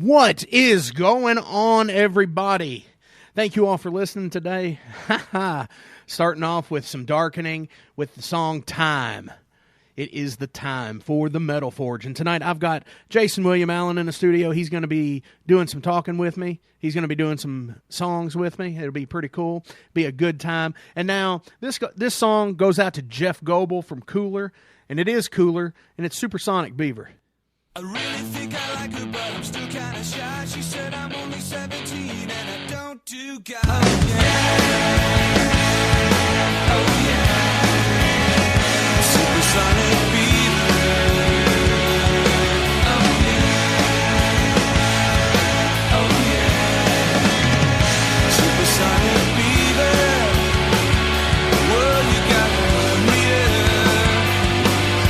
What is going on, everybody? Thank you all for listening today. Starting off with some darkening with the song Time. It is the time for the Metal Forge. And tonight I've got Jayson William Allen in the studio. He's going to be doing some talking with me. He's going to be doing some songs with me. It'll be pretty cool. Be a good time. And now this song goes out to Jeff Goebel from Cooler. And it is Cooler. And it's Supersonic Beaver. I really think I like her, but I'm still kind of shy. She said I'm only 17 and I don't do guys. Oh yeah, oh yeah, Supersonic Beaver. Oh yeah, oh yeah, Supersonic Beaver. Well, you gotta meet her.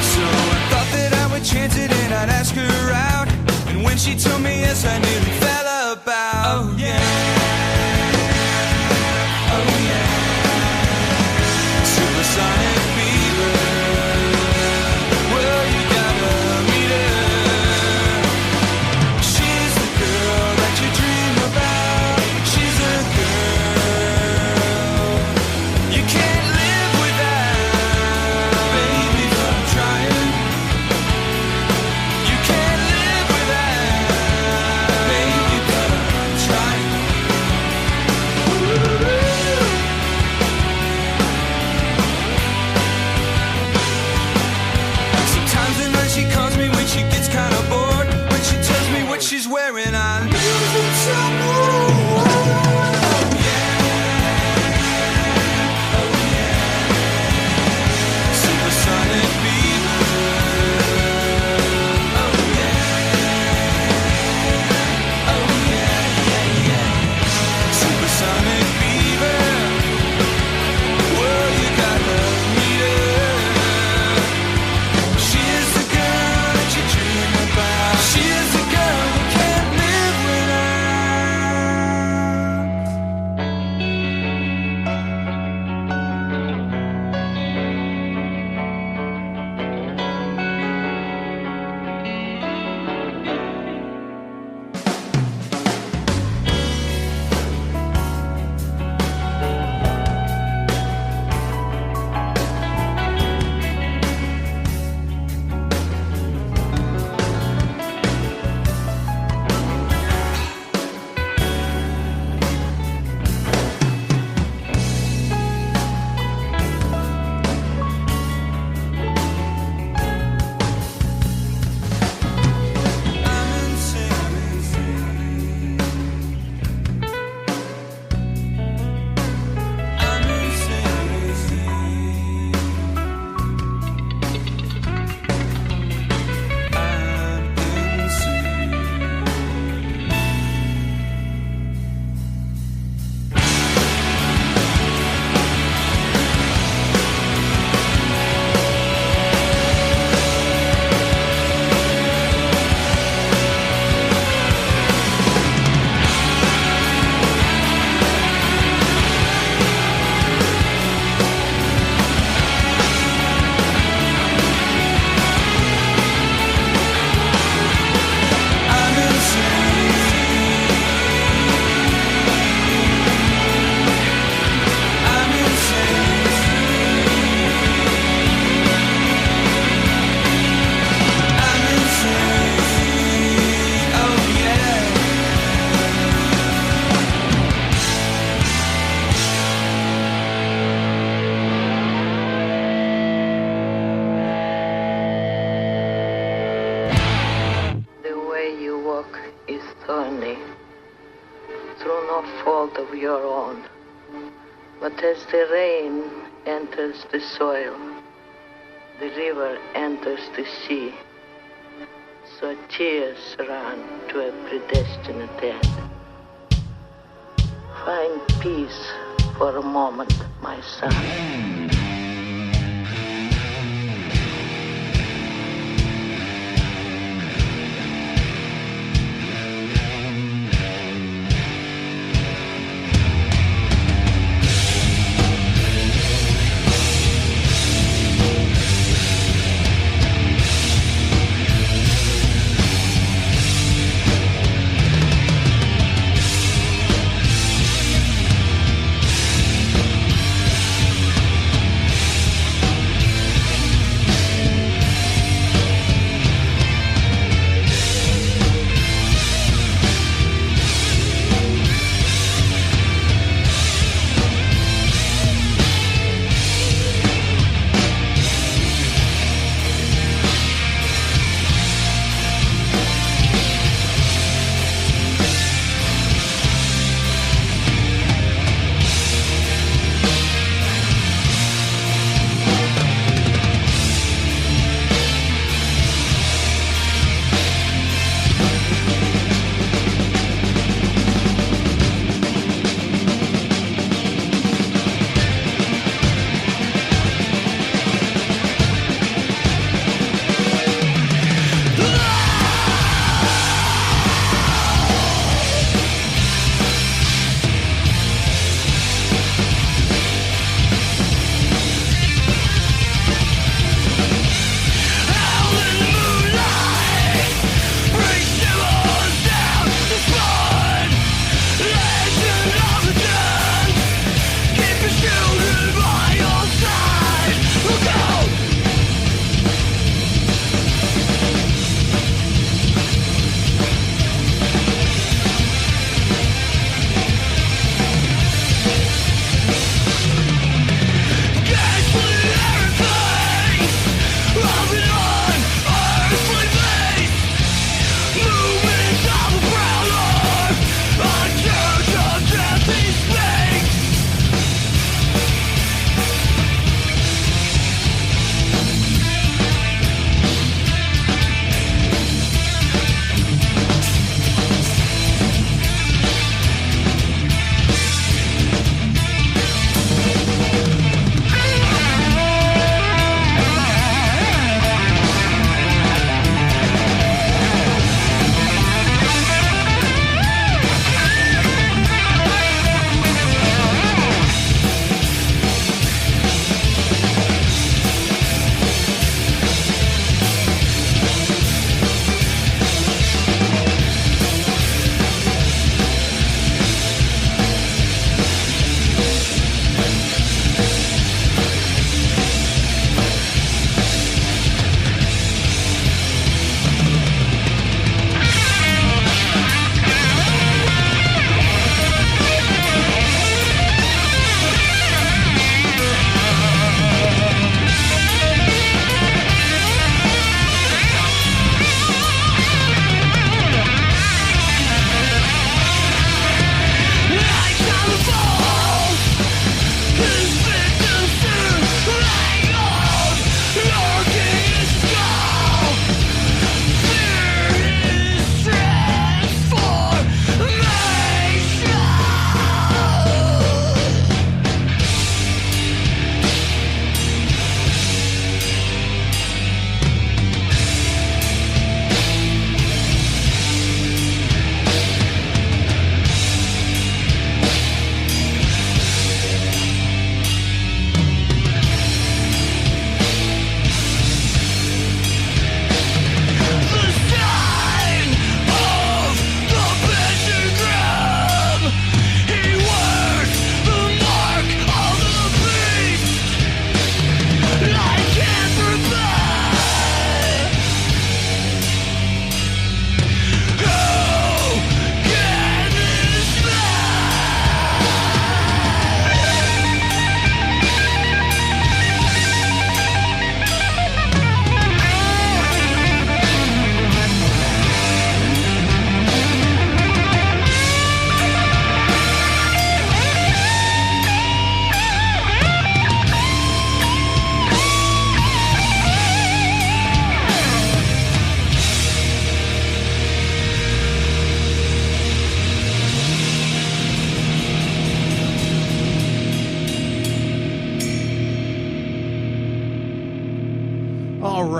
So I thought that I would chance it and I'd ask her out. And when she told me yes, I nearly fell about. Oh yeah, oh yeah, Supersonic Beaver. Well, you gotta meet her. She's the girl that you dream about. She's a girl you can't live without. Baby, but I'm trying. You can't live without. Baby, but I'm trying. Sometimes at night she calls me when she gets kind of bored. When she tells me what she's wearing, I lose some mood. Oh yeah, oh yeah, Supersonic Beaver. Oh yeah, oh yeah, yeah, yeah, Supersonic Beaver. Well, you gotta meet her. She is the girl that you dream about. She is the girl who can't live without. The way you walk is thorny, through no fault of your own. But as the rain enters the soil, the river enters the sea, so tears run to a predestined end. Find peace for a moment, my son.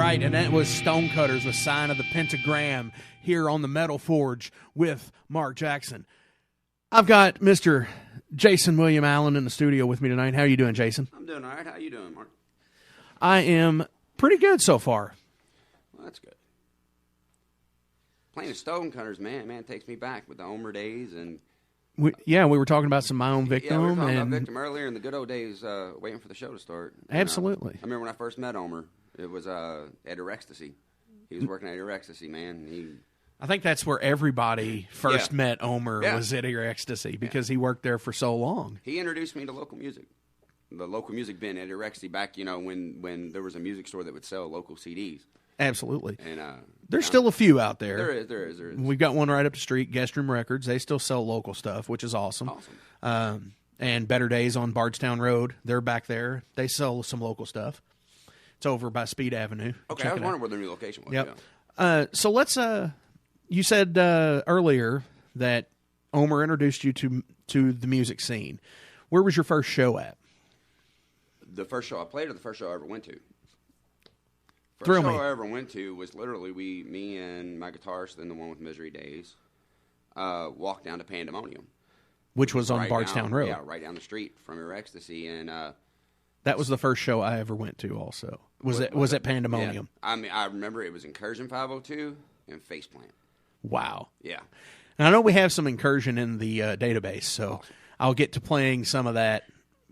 right, and that was Stonecutters, the sign of the pentagram, here on the Metal Forge with Mark Jackson. I've got Mr. Jayson William Allen in the studio with me tonight. How are you doing, Jayson? I'm doing all right. How you doing, Mark? I am pretty good so far. Well, that's good. Playing Stonecutters, man, it takes me back with the Omer days. And We were talking about some My Own Victim. Yeah, we were talking and about Victim earlier in the good old days, waiting for the show to start. And, Absolutely. I remember when I first met Omer, it was at Ecstasy. He was working at Ecstasy, man. I think that's where everybody first met Omer, Yeah. was at Ecstasy, because he worked there for so long. He introduced me to local music. The local music bin at Ecstasy back, when there was a music store that would sell local CDs. Absolutely. And There's still a few out there. There is. We've got one right up the street, Guest Room Records. They still sell local stuff, which is awesome. And Better Days on Bardstown Road, they're back there. They sell some local stuff. It's over by Speed Avenue. Okay, Check I was it out. wondering where the new location was. Yep. Yeah. So let's. You said earlier that Omer introduced you to the music scene. Where was your first show at? The first show I played, or the first show I ever went to? First Thrill show me. I ever went to was literally me and my guitarist, then the one with Misery Days, walked down to Pandemonium, Which was on right Bardstown Road. Yeah, right down the street from Your Ecstasy, and That was the first show I ever went to. Also, was it Pandemonium? Yeah. I mean, I remember it was Incursion 502 and Faceplant. Wow. Yeah. Now, I know we have some Incursion in the database, so I'll get to playing some of that.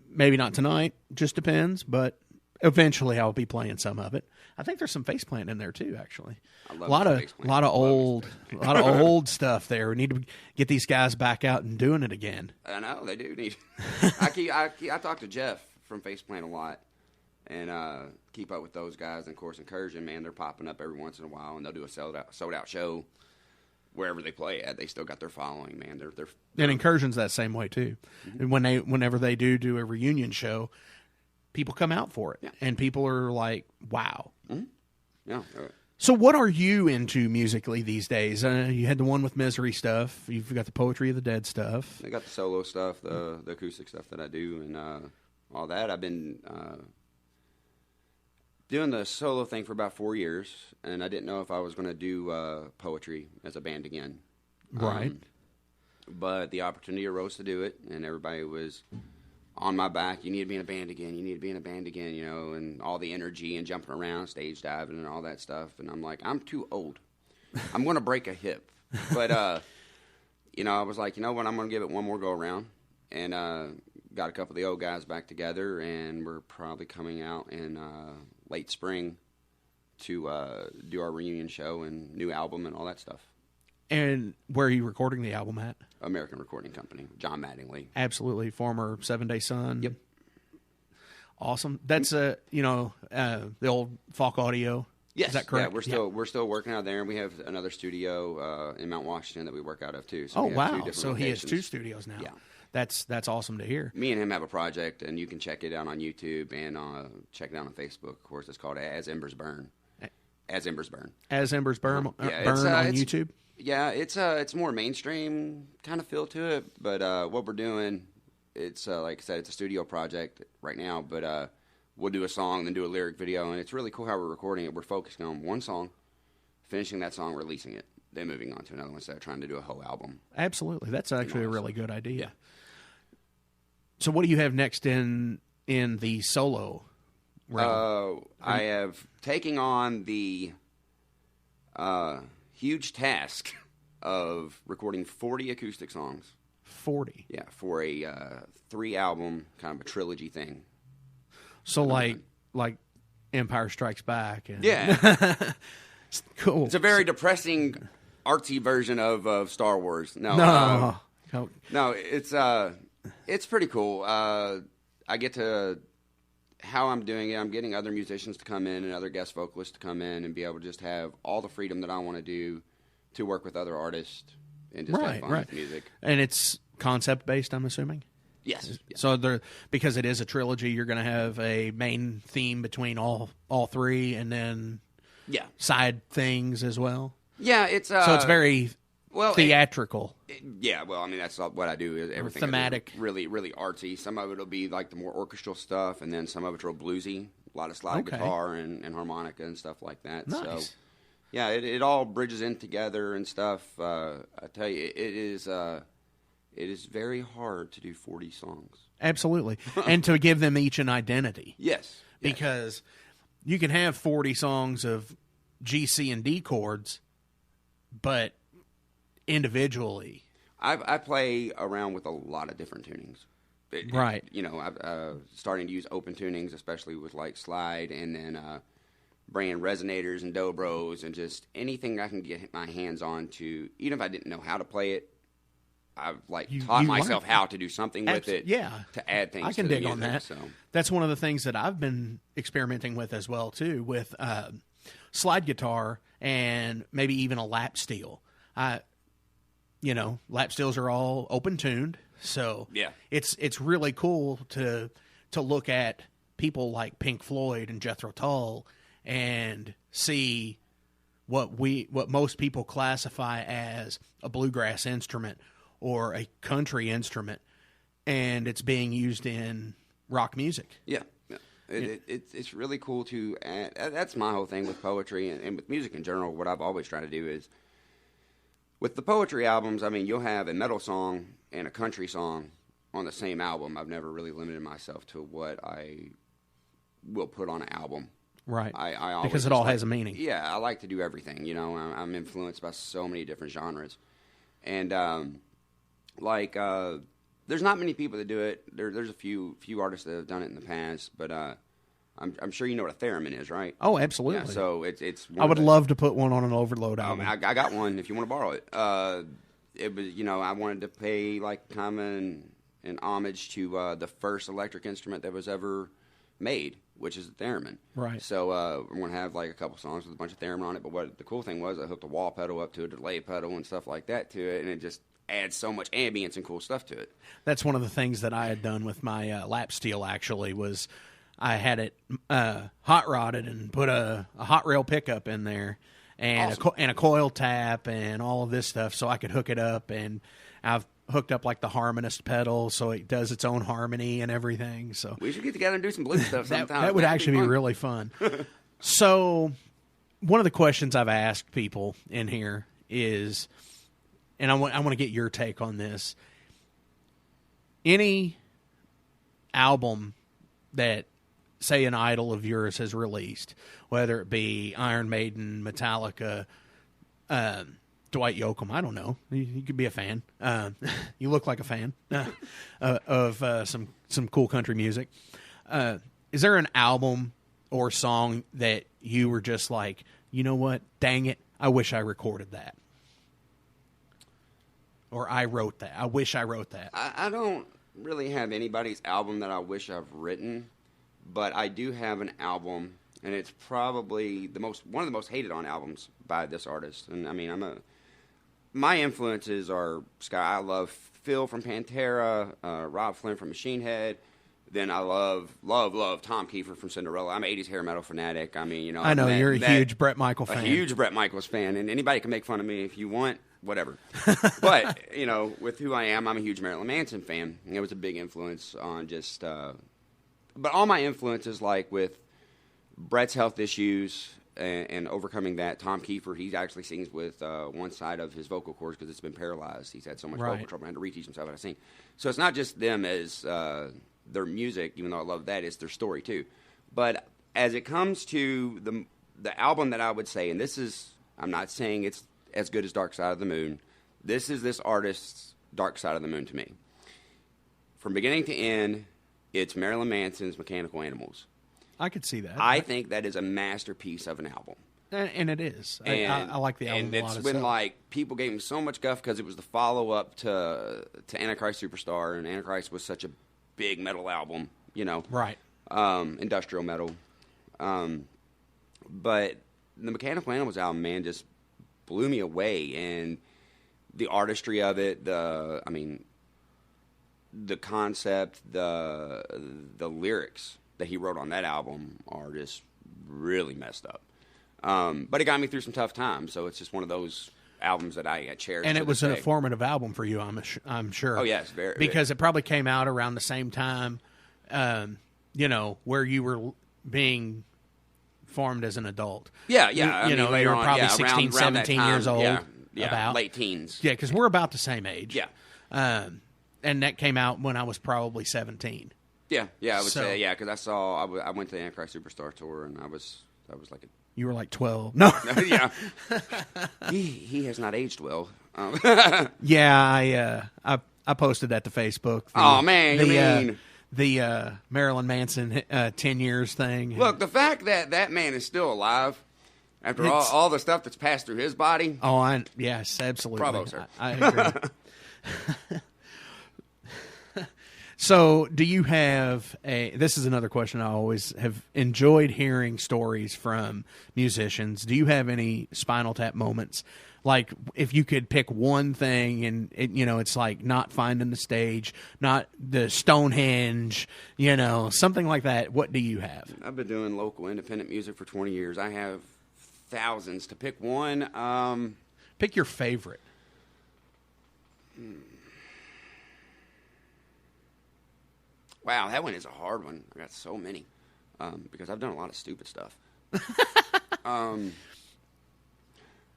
Maybe not tonight, just depends, but eventually I'll be playing some of it. I think there's some Faceplant in there too, actually. I A love lot of Faceplant. a lot of old stuff there. We need to get these guys back out and doing it again. I know they do need. I talk to Jeff from Faceplant a lot, and keep up with those guys. And of course, Incursion, man, they're popping up every once in a while, and they'll do a sold out show wherever they play at. They still got their following, man. They're And Incursion's that same way too. And whenever they do a reunion show, people come out for it, and people are like, "Wow." yeah. So, what are you into musically these days? You had the one with Misery stuff. You've got the Poetry of the Dead stuff. I got the solo stuff, the acoustic stuff that I do, and all that. I've been doing the solo thing for about 4 years, and I didn't know if I was going to do poetry as a band again. Right. But the opportunity arose to do it, and everybody was on my back. You need to be in a band again. You need to be in a band again, and all the energy and jumping around, stage diving, and all that stuff. And I'm like, I'm too old. I'm going to break a hip. But, I was like, you know what, I'm going to give it one more go around. And got a couple of the old guys back together, and we're probably coming out in late spring to do our reunion show and new album and all that stuff. And where are you recording the album at? American Recording Company, John Mattingly. Absolutely, former 7 Day Sun. Yep. Awesome. That's the old Falk Audio. Yes, Is that correct? Yeah, we're still working out there, and we have another studio in Mount Washington that we work out of too. So Oh we have two wow! different So he has locations. 2 studios now. Yeah. That's awesome to hear. Me and him have a project, and you can check it out on YouTube and check it out on Facebook. Of course, it's called As Embers Burn. As Embers Burn. As Embers Burn, Yeah, burn on it's- YouTube. Yeah, it's more mainstream kind of feel to it, but what we're doing, it's like I said, it's a studio project right now, but we'll do a song, then do a lyric video, and it's really cool how we're recording it. We're focusing on one song, finishing that song, releasing it, then moving on to another one instead of trying to do a whole album. Absolutely, that's actually a really good idea. Yeah. So, what do you have next in the solo realm? I have taken on the huge task of recording 40 acoustic songs. 40. Yeah, for a 3-album kind of a trilogy thing. So, like Empire Strikes Back. And Yeah. cool. It's a very depressing, artsy version of Star Wars. No. No, it's pretty cool. I get to, how I'm doing it, I'm getting other musicians to come in and other guest vocalists to come in and be able to just have all the freedom that I want to do to work with other artists and just have fun with music. And it's concept based, I'm assuming? Yes. So because it is a trilogy, you're going to have a main theme between all 3 and then side things as well? Yeah, it's... so it's very theatrical. Yeah, well, I mean, that's what I do. Is everything thematic. Really, really artsy. Some of it will be like the more orchestral stuff, and then some of it will bluesy. a lot of slide Okay. guitar and harmonica and stuff like that. Nice. So, yeah, it all bridges in together and stuff. I tell you, it is very hard to do 40 songs. Absolutely. And to give them each an identity. Yes. Because you can have 40 songs of G, C, and D chords, but individually. I play around with a lot of different tunings. Right. You know, I'm starting to use open tunings, especially with like slide, and then bringing resonators and dobros and just anything I can get my hands on to, even if I didn't know how to play it, I've taught myself how to do something with it. Yeah. To add things. I can to the dig on music, that. So. That's one of the things that I've been experimenting with as well, too, with slide guitar and maybe even a lap steel. Lap steels are all open tuned, so yeah, it's really cool to look at people like Pink Floyd and Jethro Tull and see what most people classify as a bluegrass instrument or a country instrument, and it's being used in rock music. Yeah. It's really cool to add. That's my whole thing with poetry and with music in general. What I've always tried to do is, with the poetry albums, I mean, you'll have a metal song and a country song on the same album. I've never really limited myself to what I will put on an album. Right. I always because it all has a meaning. Yeah, I like to do everything. You know, I'm influenced by so many different genres. And, there's not many people that do it. There's a few artists that have done it in the past, but I'm sure you know what a theremin is, right? Oh, absolutely. Yeah, so it's. I would love to put one on an Overload album. I got one if you want to borrow it. It was, I wanted to pay like kind of an homage to the first electric instrument that was ever made, which is the theremin. Right. So I'm gonna have like a couple songs with a bunch of theremin on it. But what the cool thing was, I hooked a wall pedal up to a delay pedal and stuff like that to it, and it just adds so much ambience and cool stuff to it. That's one of the things that I had done with my lap steel. Actually, was I had it hot rodded and put a hot rail pickup in there, and Awesome. a coil tap and all of this stuff, so I could hook it up. And I've hooked up like the harmonist pedal, so it does its own harmony and everything. So We should get together and do some blues stuff sometime. that would That'd actually be fun. really fun. So, one of the questions I've asked people in here is, and I want to get your take on this. Any album that, say, an idol of yours has released, whether it be Iron Maiden, Metallica, Dwight Yoakam, I don't know. You could be a fan. You look like a fan of some cool country music. Is there an album or song that you were just like, you know what, dang it, I wish I recorded that? Or I wrote that. I wish I wrote that. I don't really have anybody's album that I wish I've written, but I do have an album, and it's probably one of the most hated on albums by this artist. And I mean, my influences are Sky. I love Phil from Pantera, Rob Flynn from Machine Head. Then I love Tom Kiefer from Cinderella. I'm an 80s hair metal fanatic. I mean, I know you're a huge Bret Michael fan. A huge Bret Michaels fan, and anybody can make fun of me if you want, whatever. But, with who I am, I'm a huge Marilyn Manson fan. And it was a big influence on just... but all my influences, like with Bret's health issues and overcoming that, Tom Kiefer, he actually sings with one side of his vocal cords because it's been paralyzed. He's had so much vocal trouble, had to reteach himself how to sing. So it's not just them as... their music, even though I love that, it's their story too. But as it comes to the album that I would say, and this is, I'm not saying it's as good as Dark Side of the Moon. This is this artist's Dark Side of the Moon to me. From beginning to end, it's Marilyn Manson's Mechanical Animals. I could see that. I think that is a masterpiece of an album. And it is. I like the album and a lot. it's It's when people gave him so much guff because it was the follow-up to Antichrist Superstar, and Antichrist was such a big metal album, right? Industrial metal. But the Mechanical Animals album, man, just blew me away, and the artistry of it, the concept, the lyrics that he wrote on that album are just really messed up. But it got me through some tough times, so it's just one of those albums that I cherish. And it was a formative album for you, I'm sure. Oh, yes. Very, because it probably came out around the same time, where you were being formed as an adult. Yeah. You I mean, know, later you're on, probably yeah, 16, around that 17 time, years old. Yeah, about. late teens. Yeah, because we're about the same age. Yeah. And that came out when I was probably 17. Yeah, I would So- say, yeah, because I went to the Antichrist Superstar tour, and I was like You were like 12. No. yeah. he has not aged well. Yeah, I posted that to Facebook. Oh, man, you mean. The Marilyn Manson 10 years thing. Look, the fact that man is still alive after all the stuff that's passed through his body. Oh, yes, absolutely. Bravo, sir. I agree. So, do you have this is another question I always have enjoyed hearing stories from musicians. Do you have any Spinal Tap moments? Like, if you could pick one thing and, it's like not finding the stage, not the Stonehenge, something like that, what do you have? I've been doing local independent music for 20 years. I have thousands. To pick one, pick your favorite. Wow, that one is a hard one. I got so many because I've done a lot of stupid stuff. All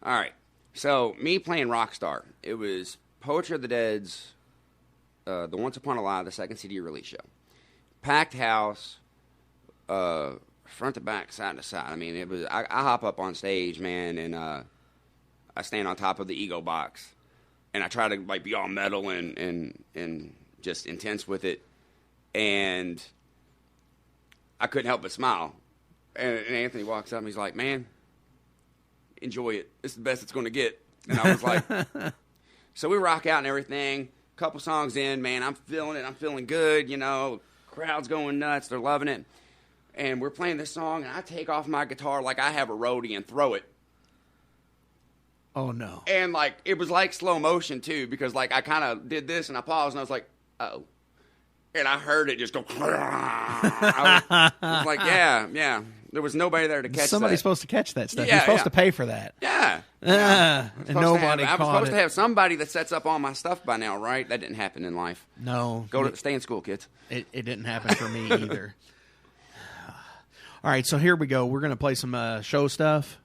right. So, me playing Rockstar, it was Poetry of the Dead's the Once Upon a Lie, the second CD release show. Packed house, front to back, side to side. I mean, it was. I hop up on stage, man, and I stand on top of the ego box, and I try to like be all metal and just intense with it. And I couldn't help but smile. And Anthony walks up and he's like, man, enjoy it. It's the best it's going to get. And I was like, so we rock out and everything. Couple songs in, man, I'm feeling it. I'm feeling good. Crowd's going nuts. They're loving it. And we're playing this song, and I take off my guitar like I have a roadie and throw it. Oh, no. And, like, it was like slow motion, too, because, like, I kind of did this, and I paused, and I was like, uh-oh. And I heard it just go. I was like, yeah. There was nobody there to catch Somebody's that. supposed to catch that stuff. Yeah, You're supposed yeah. to pay for that. Yeah. And nobody I was caught supposed it. to have somebody that sets up all my stuff by now, right? That didn't happen in life. No. Stay in school, kids. It didn't happen for me either. All right, so here we go. We're going to play some show stuff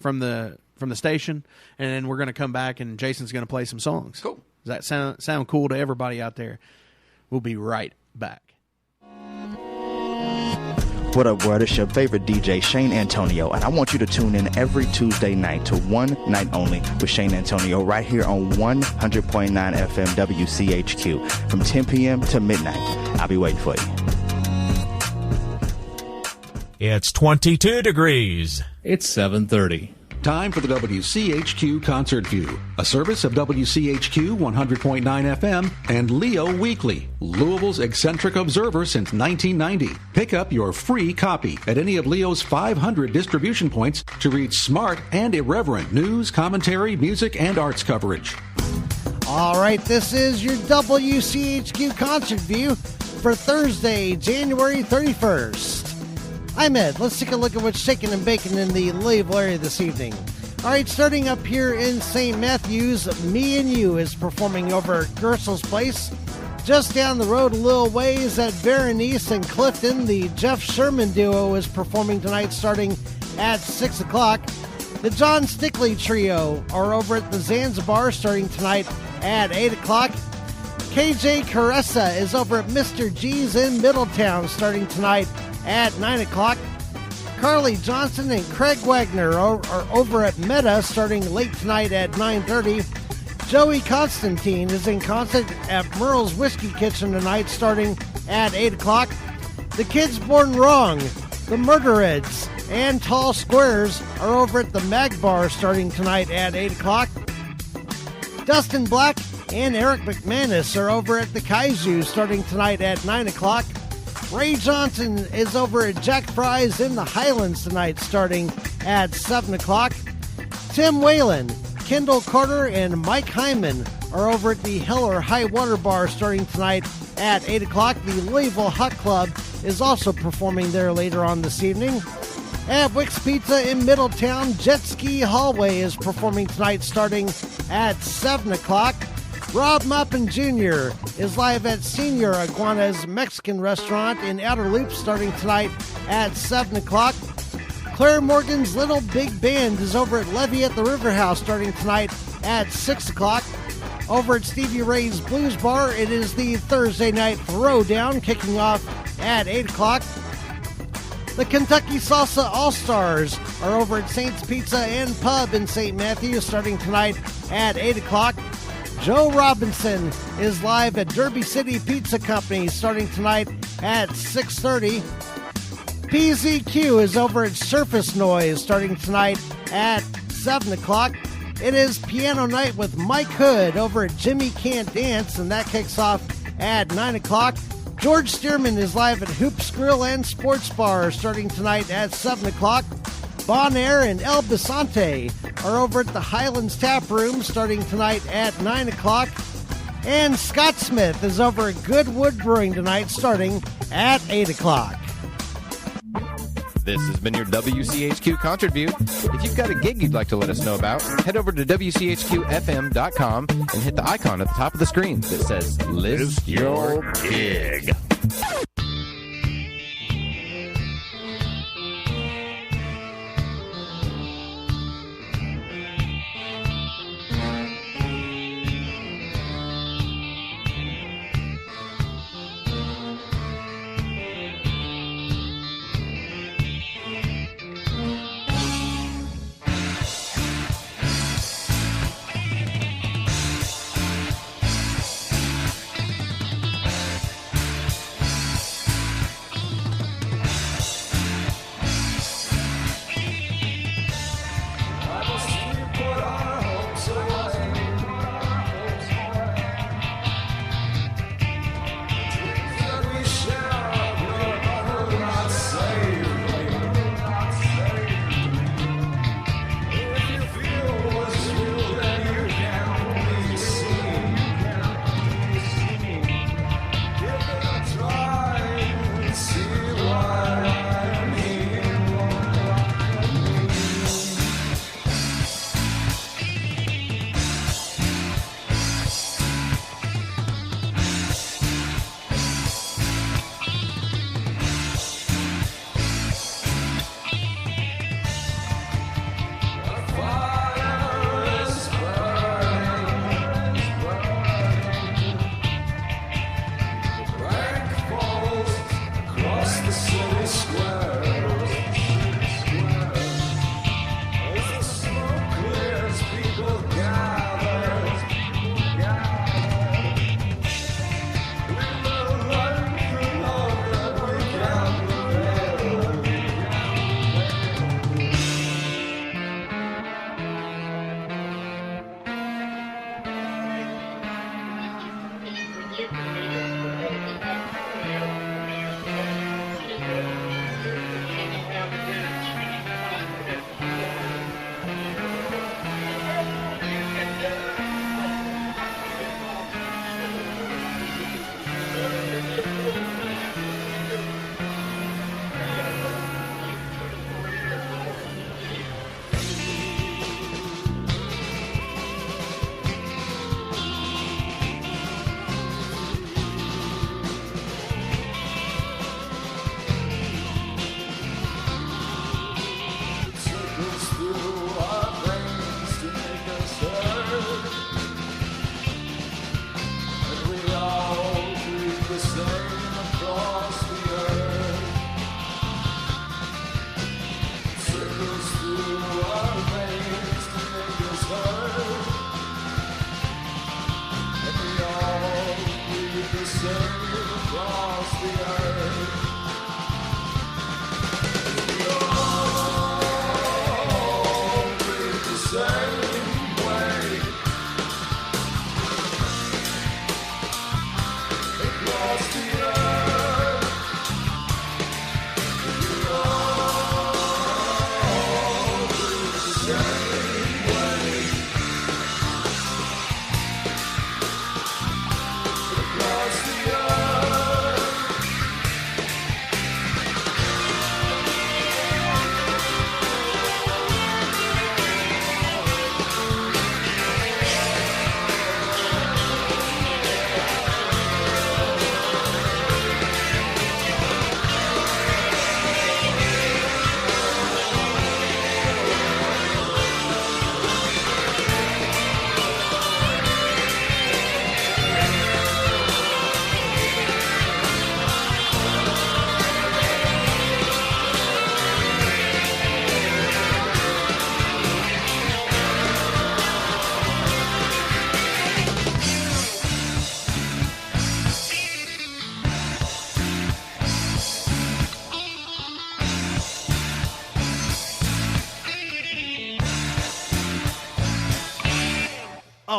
from the station, and then we're going to come back, and Jason's going to play some songs. Cool. Does that sound cool to everybody out there? We'll be right back. What up, world? It's your favorite DJ, Shane Antonio, and I want you to tune in every Tuesday night to One Night Only with Shane Antonio right here on 100.9 FM WCHQ from 10 p.m. to midnight. I'll be waiting for you. It's 22 degrees. It's 7:30. Time for the WCHQ Concert View, a service of WCHQ 100.9 FM and Leo Weekly, Louisville's eccentric observer since 1990. Pick up your free copy at any of Leo's 500 distribution points to read smart and irreverent news, commentary, music, and arts coverage. All right, this is your WCHQ Concert View for Thursday, January 31st. I'm Ed. Let's take a look at what's shaking and baking in the Louisville area this evening. All right, starting up here in St. Matthews, Me and You is performing over at Gersel's Place. Just down the road a little ways at Berenice and Clifton, the Jeff Sherman Duo is performing tonight starting at 6 o'clock. The John Stickley Trio are over at the Zanzibar starting tonight at 8 o'clock. KJ Caressa is over at Mr. G's in Middletown starting tonight at 9 o'clock. Carly Johnson and Craig Wagner are over at Meta starting late tonight at 9:30. Joey Constantine is in concert at Merle's Whiskey Kitchen tonight starting at 8 o'clock. The Kids Born Wrong, the Murderheads, and Tall Squares are over at the Mag Bar starting tonight at 8 o'clock. Dustin Black and Eric McManus are over at the Kaiju starting tonight at 9 o'clock. Ray Johnson is over at Jack Fry's in the Highlands tonight starting at 7 o'clock. Tim Whalen, Kendall Carter, and Mike Hyman are over at the Hell or High Water Bar starting tonight at 8 o'clock. The Louisville Hot Club is also performing there later on this evening. At Wick's Pizza in Middletown, Jet Ski Hallway is performing tonight starting at 7 o'clock. Rob Maupin Jr. is live at Senor Iguana's Mexican restaurant in Outer Loop starting tonight at 7 o'clock. Claire Morgan's Little Big Band is over at Levy at the River House starting tonight at 6 o'clock. Over at Stevie Ray's Blues Bar, it is the Thursday night throwdown kicking off at 8 o'clock. The Kentucky Salsa All-Stars are over at Saints Pizza and Pub in St. Matthews starting tonight at 8 o'clock. Joe Robinson is live at Derby City Pizza Company starting tonight at 6:30. PZQ is over at Surface Noise starting tonight at 7 o'clock. It is piano night with Mike Hood over at Jimmy Can't Dance, and that kicks off at 9 o'clock. George Stearman is live at Hoops Grill and Sports Bar starting tonight at 7 o'clock. Bon Air and El Bisante are over at the Highlands Tap Room starting tonight at 9 o'clock. And Scott Smith is over at Goodwood Brewing tonight starting at 8 o'clock. This has been your WCHQ Concert View. If you've got a gig you'd like to let us know about, head over to WCHQFM.com and hit the icon at the top of the screen that says List Your Gig.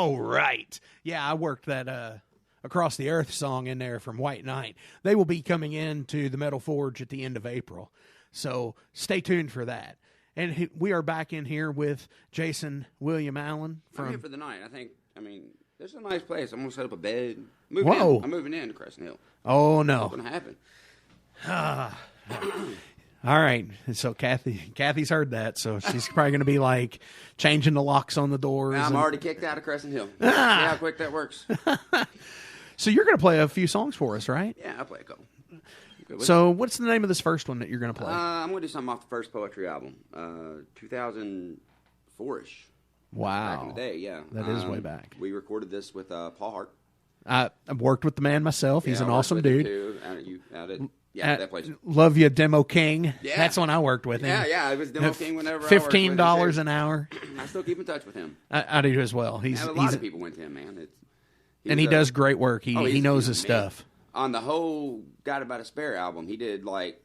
Oh, right. Yeah, I worked that Across the Earth song in there from White Knight. They will be coming into the Metal Forge at the end of April. So stay tuned for that. And we are back in here with Jayson William Allen. I'm here for the night. I mean, this is a nice place. I'm going to set up a bed. Whoa. I'm moving in to Crescent Hill. Oh, no. What's going to happen? All right. So Kathy's heard that, so she's probably going to be like changing the locks on the doors. I'm already kicked out of Crescent Hill. See how quick that works. So you're going to play a few songs for us, right? Yeah, I'll play a couple. So what's the name of this first one that you're going to play? I'm going to do something off the first poetry album, 2004-ish. Wow. Back in the day, yeah. That is way back. We recorded this with Paul Hart. I've worked with the man myself. He's an awesome dude. That place. Love you, Demo King. Yeah. That's when I worked with him. Yeah, it was Demo King whenever $15 an hour. I still keep in touch with him. I do as well. A lot of people went to him, man. He does great work. He knows his stuff. On the whole Got About a Spare album, he did like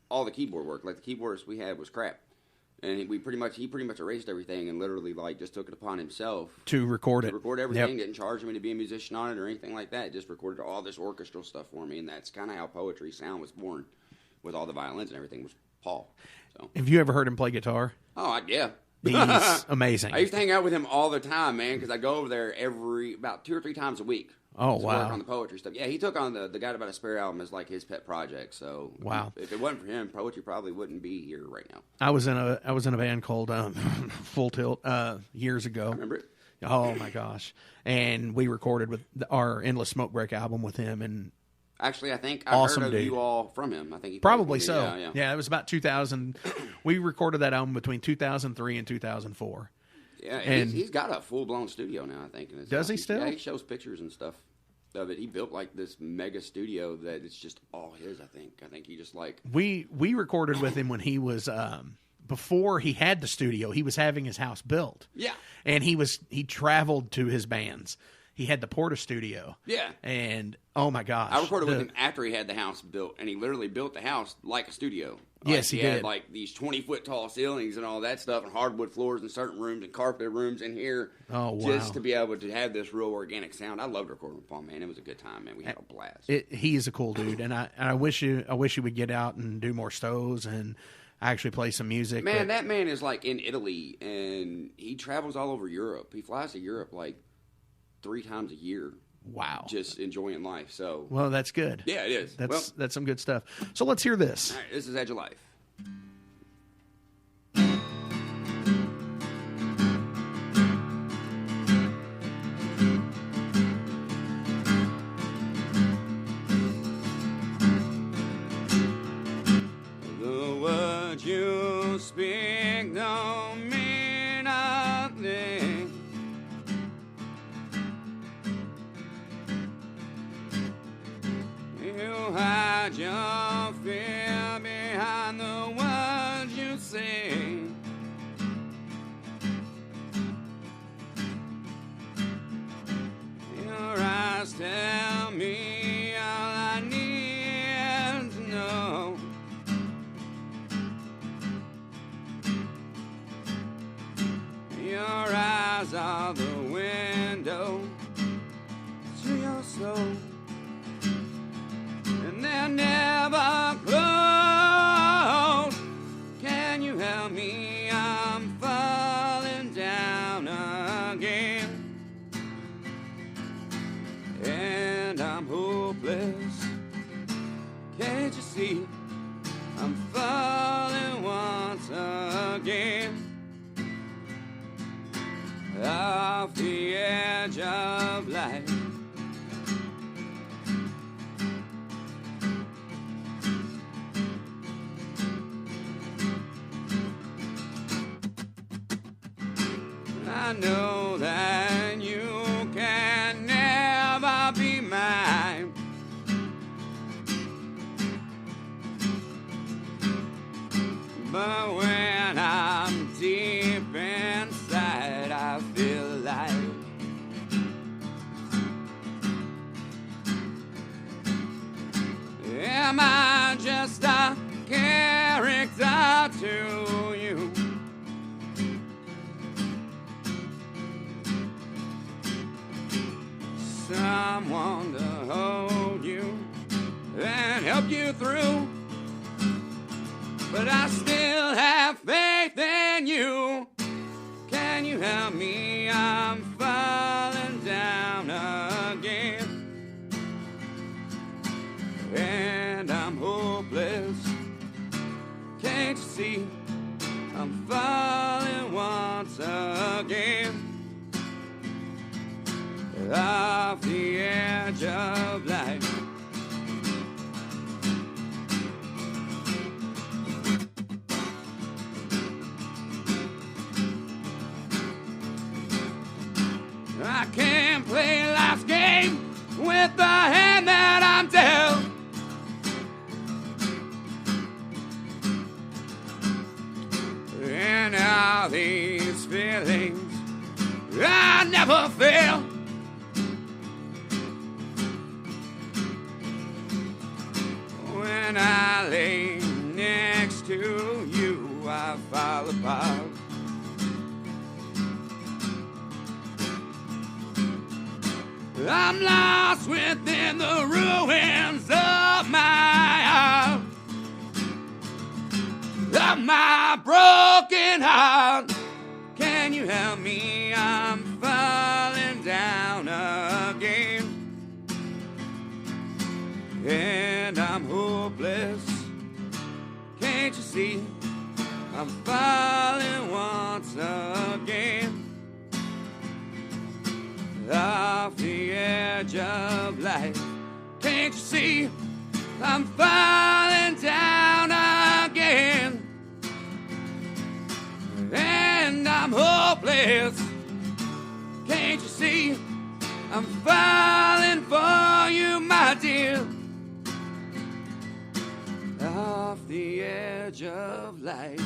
all the keyboard work. Like the keyboardist we had was crap. And he pretty much erased everything and literally like just took it upon himself to record it. To record everything, didn't charge me to be a musician on it or anything like that. Just recorded all this orchestral stuff for me, and that's kind of how Poetry Sound was born, with all the violins and everything. Was Paul. So. Have you ever heard him play guitar? Oh, yeah. He's amazing. I used to hang out with him all the time, man, because I go over there about 2 or 3 times a week. Oh, to wow. Work on the poetry stuff. Yeah, he took on the Got About a Spare album as like his pet project. So wow. If it wasn't for him, poetry probably wouldn't be here right now. I was in a band called Full Tilt years ago. I remember it. Oh my gosh! And we recorded with our Endless Smoke Break album with him. And actually, I think awesome heard of dude. you all from him. I think he probably so. Yeah, it was about 2000. We recorded that album between 2003 and 2004. Yeah, and he's got a full blown studio now. I think. Does he still? Yeah, he shows pictures and stuff of it. He built like this mega studio that it's just all his. I think he just like we recorded with him when he was before he had the studio. He was having his house built. Yeah, and he traveled to his bands. He had the Porta studio. Yeah. And, oh, my gosh. I recorded with him after he had the house built, and he literally built the house like a studio. Yes, he did. He had, like, these 20-foot tall ceilings and all that stuff, and hardwood floors in certain rooms, and carpeted rooms in here. Oh, wow. Just to be able to have this real organic sound. I loved recording with Paul, man. It was a good time, man. We had a blast. He is a cool dude, and I wish he would get out and do more shows and actually play some music. Man, that man is, like, in Italy, and he travels all over Europe. He flies to Europe, like, 3 times a year. Wow. Just enjoying life. So well, that's good. Yeah, it is. That's some good stuff. So let's hear this. All right, this is Edge of Life. The words you speak don't mean nothing. You hide your fear behind the words you say. Your eyes tell me all I need to know. Your eyes are the window to your soul. And they're never closed. Can you help me? I'm falling down again. And I'm hopeless. Can't you see? I'm falling once again. Off the edge of life. I know that you can never be mine. But when I'm deep inside, I feel like am I just a character to you? help you through. But I still have faith in you. Can you help me? I'm falling down again. And I'm hopeless. Can't you see? I'm falling once again. Off the edge of life. I can't play life's game with the hand that I'm dealt. And all these feelings I never felt. When I lay next to you, I fall apart. I'm lost within the ruins of my heart, of my broken heart. Can you help me? I'm falling down again. And I'm hopeless. Can't you see? I'm falling once again. Off the edge of life. Can't you see? I'm falling down again. And I'm hopeless. Can't you see? I'm falling for you, my dear. Off the edge of life.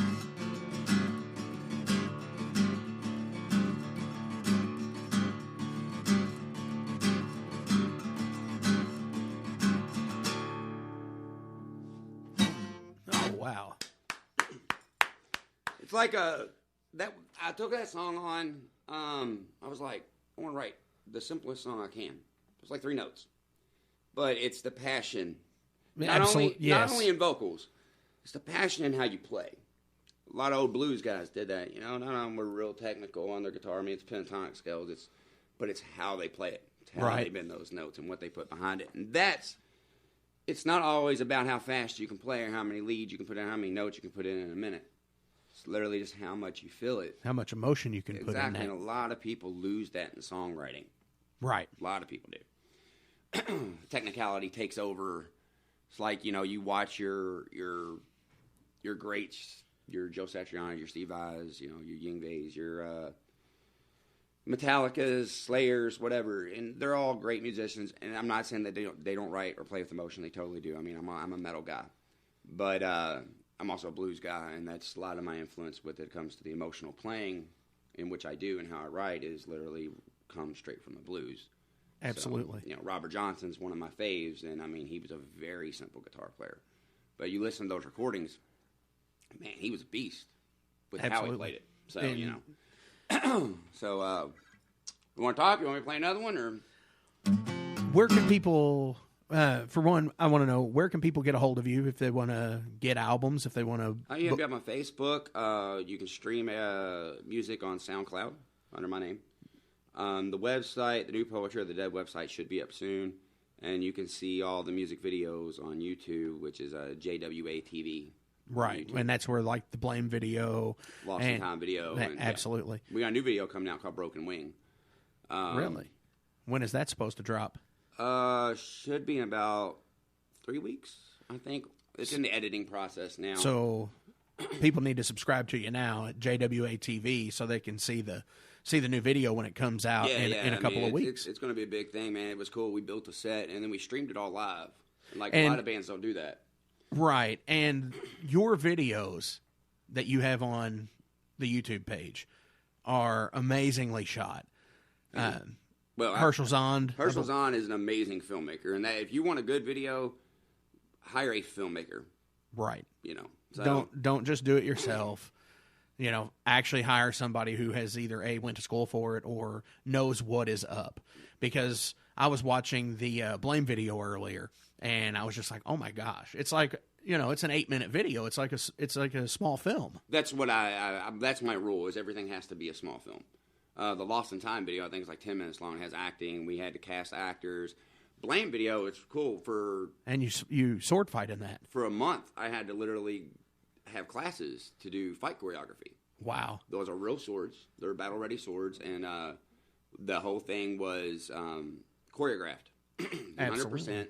Oh, wow. It's like I took that song on, I was like, I want to write the simplest song I can. It's like 3 notes. But it's the passion. Not only in vocals, it's the passion in how you play. A lot of old blues guys did that. You know, none of them were real technical on their guitar. I mean, it's pentatonic scales. But it's how they play it. It's how they bend those notes and what they put behind it. And it's not always about how fast you can play or how many leads you can put in, how many notes you can put in a minute. It's literally just how much you feel it. How much emotion you can put in that. Exactly, and a lot of people lose that in songwriting. Right. A lot of people do. Technicality takes over. It's like, you know, you watch your greats, your Joe Satriani, your Steve Vais, you know, your Yngwies, your Metallica's, Slayers, whatever, and they're all great musicians. And I'm not saying that they don't write or play with emotion. They totally do. I mean, I'm a metal guy, but I'm also a blues guy, and that's a lot of my influence when it comes to the emotional playing, in which I do and how I write is literally comes straight from the blues. Absolutely. So, you know, Robert Johnson's one of my faves, and I mean, he was a very simple guitar player. But you listen to those recordings, man, he was a beast with how he played it. So, and, you know. So, you want to talk? You want me to play another one? Or where can people, for one, I want to know, where can people get a hold of you if they want to get albums, if they want to? You can get my Facebook. You can stream music on SoundCloud under my name. The website, the New Poetry of the Dead website should be up soon. And you can see all the music videos on YouTube, which is JWA TV. Right, and that's where, like, the Blame video. Lost in Time video. And, absolutely. Yeah. We got a new video coming out called Broken Wing. Really? When is that supposed to drop? Should be in about 3 weeks, I think. It's in the editing process now. So people need to subscribe to you now at JWA TV so they can see the new video when it comes out in a couple of weeks. It's going to be a big thing, man. It was cool. We built a set, and then we streamed it all live. And a lot of bands don't do that. Right. And your videos that you have on the YouTube page are amazingly shot. Herschel Zond. Herschel Zond is an amazing filmmaker. And that if you want a good video, hire a filmmaker. Right. You know. So. Don't just do it yourself. You know, actually hire somebody who has either went to school for it or knows what is up. Because I was watching the Blame video earlier, and I was just like, oh my gosh, it's like, it's an 8-minute video. It's like a small film. That's what that's my rule, is everything has to be a small film. The Lost in Time video, I think, is like 10 minutes long. It has acting. We had to cast actors. Blame video, it's cool for... And you sword fight in that. For a month, I had to literally have classes to do fight choreography. Wow. Those are real swords. They're battle-ready swords, and the whole thing was choreographed. 100%.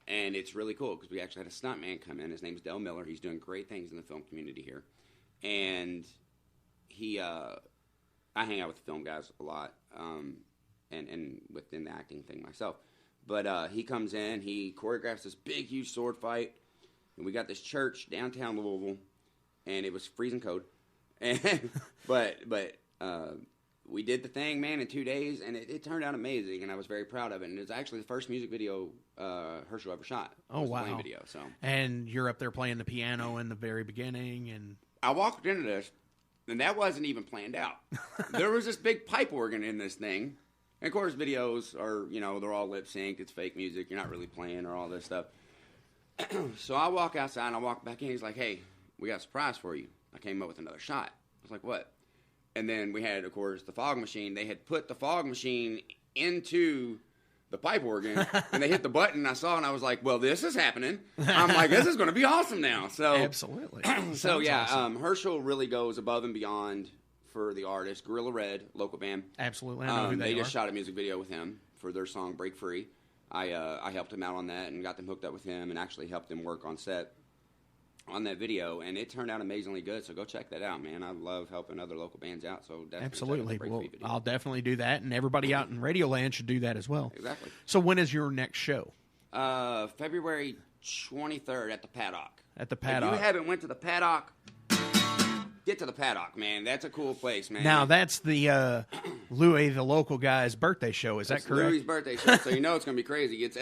And it's really cool, because we actually had a stuntman come in. His name's Del Miller. He's doing great things in the film community here. And I hang out with the film guys a lot, and within the acting thing myself. But he comes in, he choreographs this big, huge sword fight, and we got this church downtown Louisville, and it was freezing cold. but we did the thing, man, in 2 days, and it turned out amazing, and I was very proud of it. And it was actually the first music video Herschel ever shot. Oh, wow. Blame video, so. And you're up there playing the piano in the very beginning, and... I walked into this, and that wasn't even planned out. There was this big pipe organ in this thing. And, of course, videos are, they're all lip-synced. It's fake music. You're not really playing or all this stuff. So I walk outside, and I walk back in. He's like, hey, we got a surprise for you. I came up with another shot. I was like, what? And then we had, of course, the fog machine. They had put the fog machine into the pipe organ, and they hit the button. I saw it, and I was like, well, this is happening. I'm like, this is going to be awesome now. So absolutely. So, yeah, awesome. Herschel really goes above and beyond for the artist. Gorilla Red, local band. Absolutely. I know who they just shot a music video with him for their song Break Free. I helped him out on that and got them hooked up with him and actually helped them work on set on that video, and it turned out amazingly good. So go check that out, man. I love helping other local bands out. So definitely absolutely. Check out the Break Free video. I'll definitely do that, and everybody out in Radioland should do that as well. Exactly. So when is your next show? February 23rd at the Paddock. At the Paddock. If you haven't went to the Paddock, get to the Paddock, man. That's a cool place, man. Now, that's the Louis, the local guy's birthday show. Is that correct? Louis' birthday show, so it's going to be crazy. It's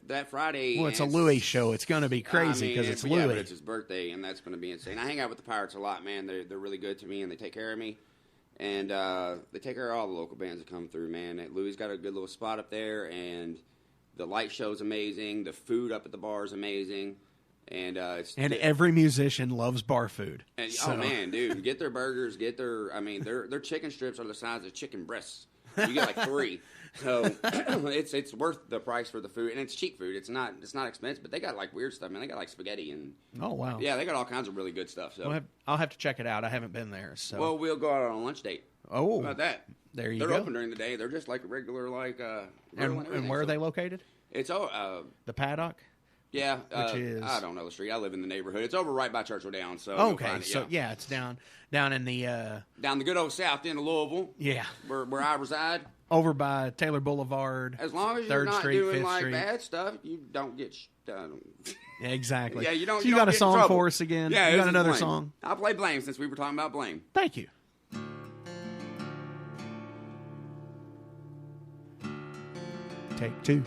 that Friday. Well, it's a Louis show. It's going to be crazy because it's Louis. Yeah, but it's his birthday, and that's going to be insane. I hang out with the Pirates a lot, man. They're really good to me, and they take care of me. And they take care of all the local bands that come through, man. Louis got a good little spot up there, and the light show's amazing. The food up at the bar is amazing. And every musician loves bar food. And, oh man, dude, get their burgers, their chicken strips are the size of chicken breasts. You get like 3, so it's worth the price for the food, and it's cheap food. It's not expensive, but they got like weird stuff, man. They got like spaghetti and oh wow, yeah, they got all kinds of really good stuff. So I'll have to check it out. I haven't been there. So well, we'll go out on a lunch date. Oh, how about that? There you go. They're open during the day. They're just like a regular and where are they located? It's the Paddock. Yeah, which is I don't know the street. I live in the neighborhood. It's over right by Churchill Downs. So okay, so yeah, it's down in the down the good old south end of Louisville. Yeah, where I reside. Over by Taylor Boulevard. As long as 3rd you're not Street, doing 5th like Street. bad stuff, you don't get done. Yeah, exactly. Yeah, you don't. So you got a song for us again? Yeah, you got another Blame. song. I'll play Blame since we were talking about Blame. Thank you. Take 2.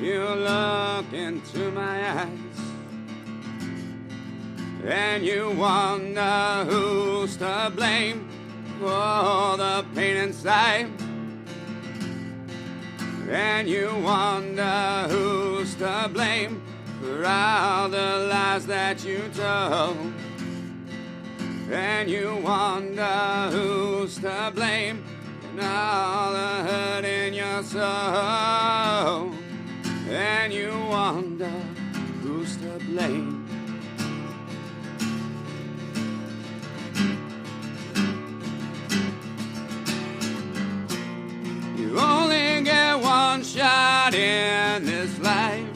You look into my eyes and you wonder who's to blame for the pain inside. And you wonder who's to blame for all the lies that you told. And you wonder who's to blame and all the hurt in your soul. And you wonder who's to blame. You only get one shot in this life.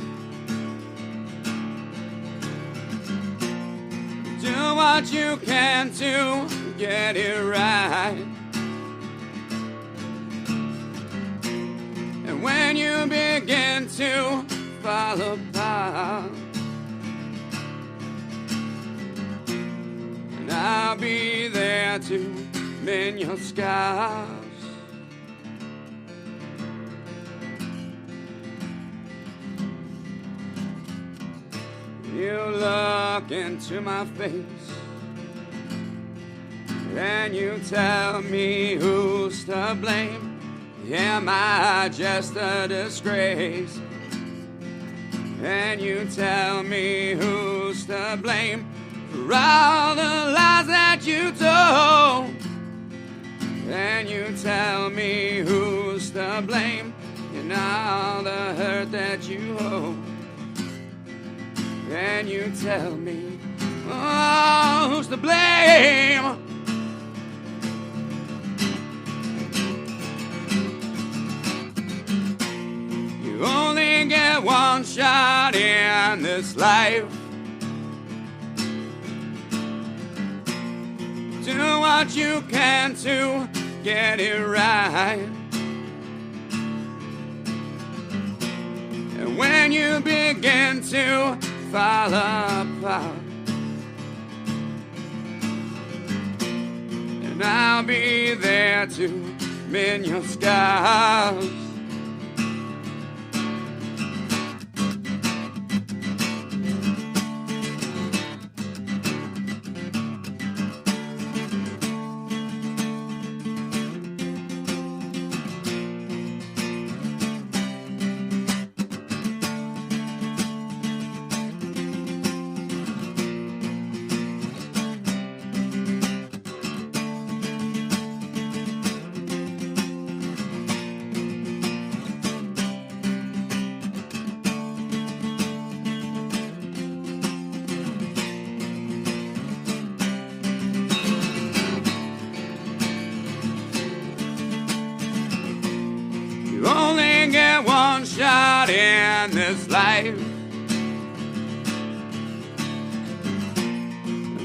Do what you can to get it right. And when you begin to fall apart, and I'll be there to mend your scars. You look into my face and you tell me who's to blame. Am I just a disgrace? And you tell me who's to blame for all the lies that you told. And you tell me who's to blame and all the hurt that you hold. And you tell me, oh, who's to blame? You only get one shot in this life. Do what you can to get it right. And when you begin to fall apart, and I'll be there to mend your scars. You only get one shot in this life.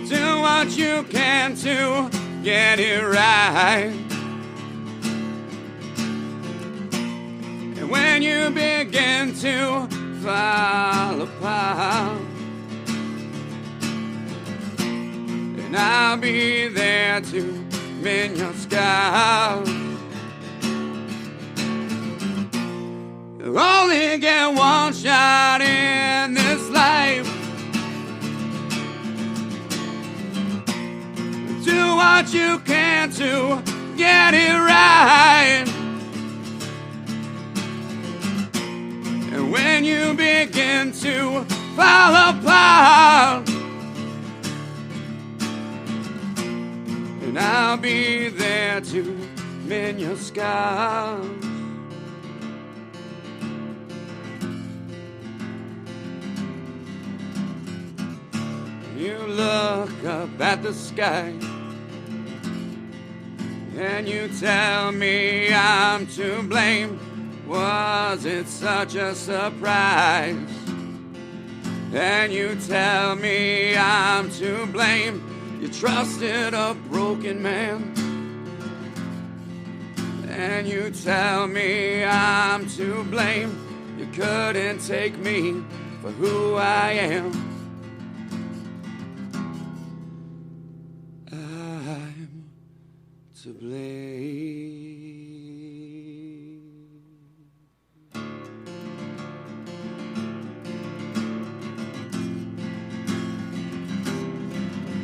Do what you can to get it right. And when you begin to fall apart, and I'll be there to mend your scars. You only get one shot in this life. Do what you can to get it right. And when you begin to fall apart, and I'll be there to mend your scars. You look up at the sky and you tell me I'm to blame. Was it such a surprise? And you tell me I'm to blame. You trusted a broken man. And you tell me I'm to blame. You couldn't take me for who I am. To blame.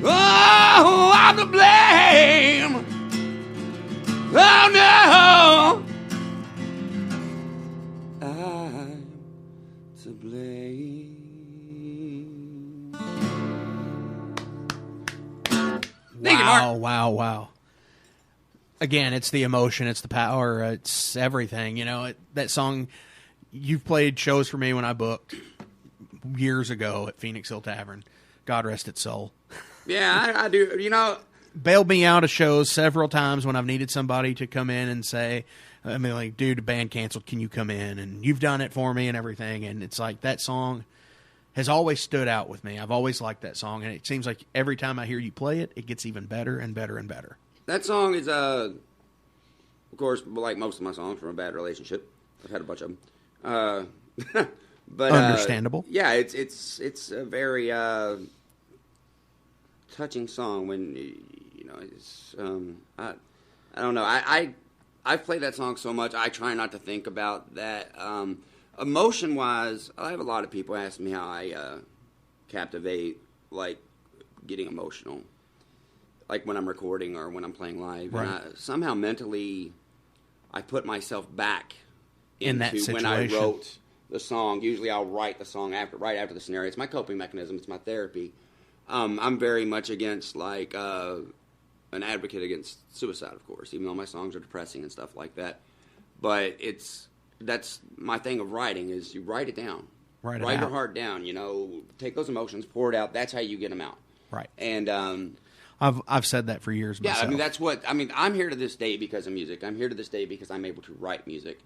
Oh, I'm to blame. Oh no, I'm to blame. Thank you, Mark. Wow. Again, it's the emotion, it's the power, it's everything. You know, that song, you've played shows for me when I booked years ago at Phoenix Hill Tavern. God rest its soul. Yeah, I do. You know, bailed me out of shows several times when I've needed somebody to come in and say, I mean, like, dude, the band canceled, can you come in? And you've done it for me and everything. And it's like that song has always stood out with me. I've always liked that song. And it seems like every time I hear you play it, it gets even better and better and better. That song is, of course, like most of my songs, from a bad relationship. I've had a bunch of them. But understandable. Yeah, it's a very touching song. When you know, it's I don't know. I've played that song so much. I try not to think about that emotion wise. I have a lot of people ask me how I captivate, like getting emotional, like when I'm recording or when I'm playing live. Right. And somehow mentally, I put myself back In that into when I situation. wrote the song. Usually I'll write the song right after the scenario. It's my coping mechanism. It's my therapy. I'm very much against, like, an advocate against suicide, of course, even though my songs are depressing and stuff like that. But that's my thing of writing is you write it down. Write your heart down, take those emotions, pour it out. That's how you get them out. Right. And I've said that for years yeah, myself. I'm here to this day because of music. I'm here to this day because I'm able to write music.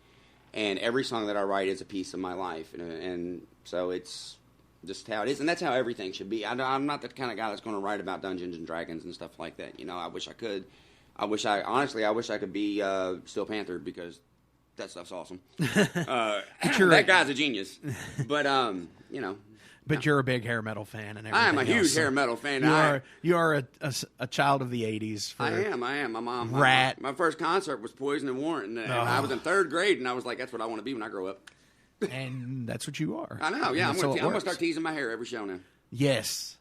And every song that I write is a piece of my life. And so it's just how it is. And that's how everything should be. I'm not the kind of guy that's going to write about Dungeons and Dragons and stuff like that. I wish I could. I wish I could be Steel Panther because that stuff's awesome. That guy's a genius. But, But you're a big hair metal fan and everything. I am a huge else, so hair metal fan. You are a child of the 80s. I am. My mom. Rat. My first concert was Poison and Warrant. And I was in 3rd grade, and I was like, that's what I want to be when I grow up. And that's what you are. I know, yeah. And I'm so going to start teasing my hair every show now. Yes.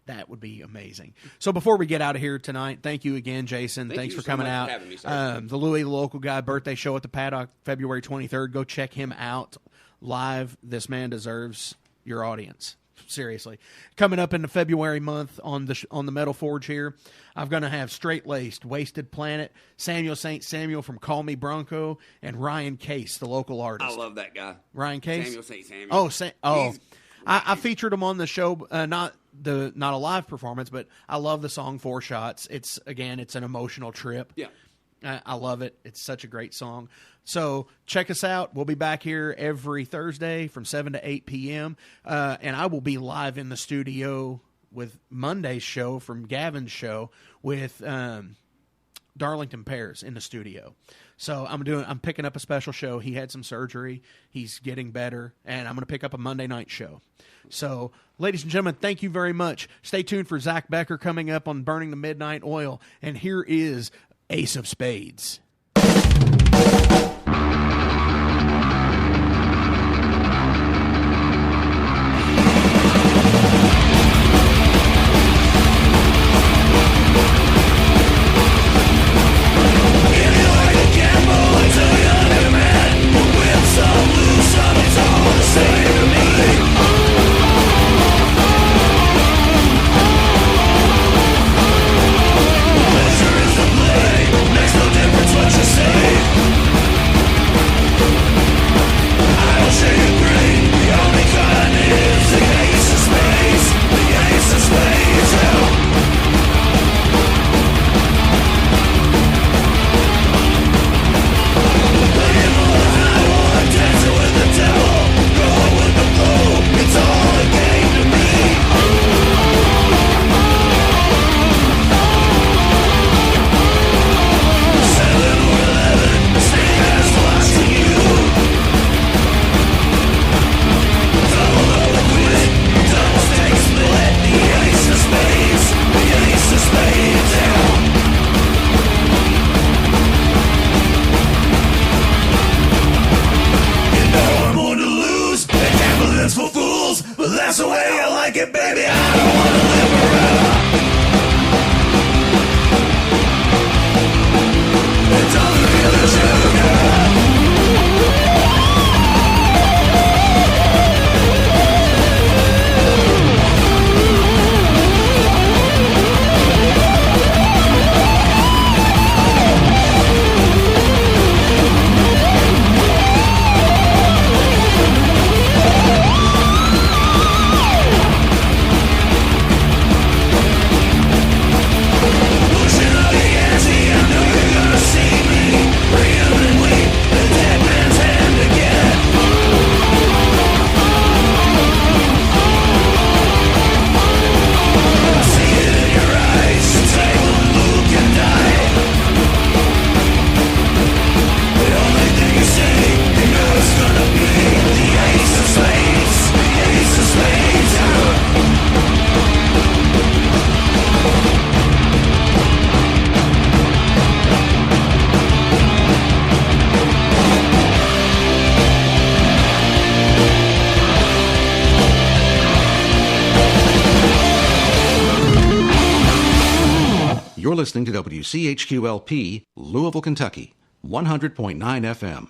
That would be amazing. So before we get out of here tonight, thank you again, Jason. Thanks for coming out. For having me, sir. The Louis, the local guy, birthday show at the Paddock, February 23rd. Go check him out live. This man deserves your audience. Seriously. Coming up in the February month on the Metal Forge here, I'm going to have Straight Laced, Wasted Planet, Samuel St. Samuel from Call Me Bronco, and Ryan Case, the local artist. I love that guy. Ryan Case? Samuel St. Samuel. I featured him on the show, not a live performance, but I love the song Four Shots. It's an emotional trip. Yeah. I love it. It's such a great song. So check us out. We'll be back here every Thursday from 7 to 8 p.m. And I will be live in the studio with Monday's show from Gavin's show with Darlington Pears in the studio. So I'm picking up a special show. He had some surgery. He's getting better, and I'm going to pick up a Monday night show. So, ladies and gentlemen, thank you very much. Stay tuned for Zach Becker coming up on Burning the Midnight Oil. And here is Ace of Spades. That's the way I like it, baby. I don't wanna live forever. It doesn't really sugar. Pushing up the ante, I know you're gonna see me. Bring listening to WCHQ-LP, Louisville, Kentucky, 100.9 FM.